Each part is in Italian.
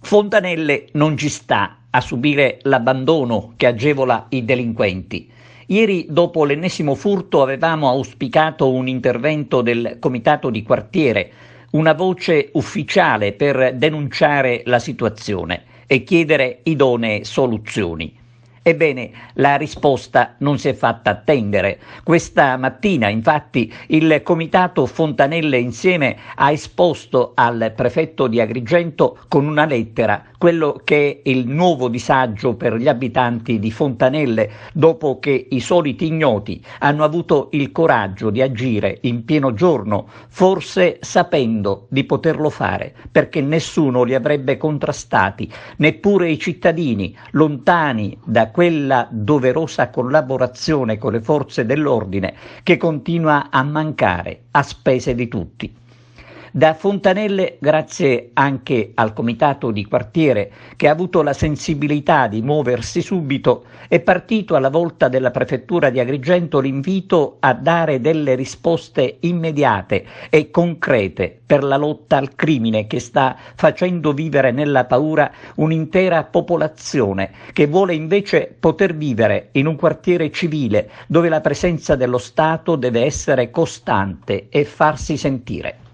Fontanelle non ci sta a subire l'abbandono che agevola i delinquenti. Ieri, dopo l'ennesimo furto, avevamo auspicato un intervento del comitato di quartiere, una voce ufficiale per denunciare la situazione e chiedere idonee soluzioni. Ebbene, la risposta non si è fatta attendere. Questa mattina, infatti, il comitato Fontanelle Insieme ha esposto al prefetto di Agrigento con una lettera quello che è il nuovo disagio per gli abitanti di Fontanelle dopo che i soliti ignoti hanno avuto il coraggio di agire in pieno giorno, forse sapendo di poterlo fare, perché nessuno li avrebbe contrastati, neppure i cittadini, lontani da quella doverosa collaborazione con le forze dell'ordine che continua a mancare a spese di tutti. Da Fontanelle, grazie anche al comitato di quartiere che ha avuto la sensibilità di muoversi subito, è partito alla volta della prefettura di Agrigento l'invito a dare delle risposte immediate e concrete per la lotta al crimine che sta facendo vivere nella paura un'intera popolazione che vuole invece poter vivere in un quartiere civile dove la presenza dello Stato deve essere costante e farsi sentire.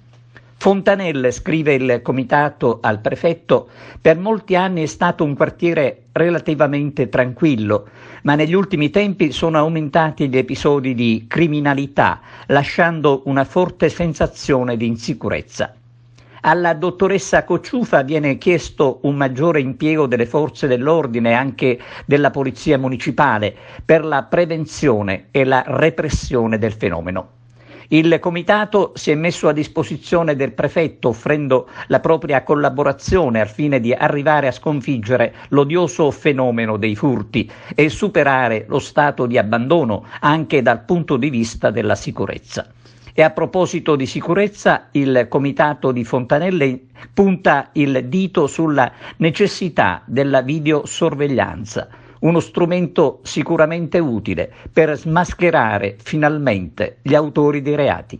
Fontanelle, scrive il comitato al prefetto, per molti anni è stato un quartiere relativamente tranquillo, ma negli ultimi tempi sono aumentati gli episodi di criminalità, lasciando una forte sensazione di insicurezza. Alla dottoressa Cocciufa viene chiesto un maggiore impiego delle forze dell'ordine e anche della polizia municipale per la prevenzione e la repressione del fenomeno. Il comitato si è messo a disposizione del prefetto offrendo la propria collaborazione al fine di arrivare a sconfiggere l'odioso fenomeno dei furti e superare lo stato di abbandono anche dal punto di vista della sicurezza. E a proposito di sicurezza, il comitato di Fontanelle punta il dito sulla necessità della videosorveglianza, uno strumento sicuramente utile per smascherare finalmente gli autori dei reati.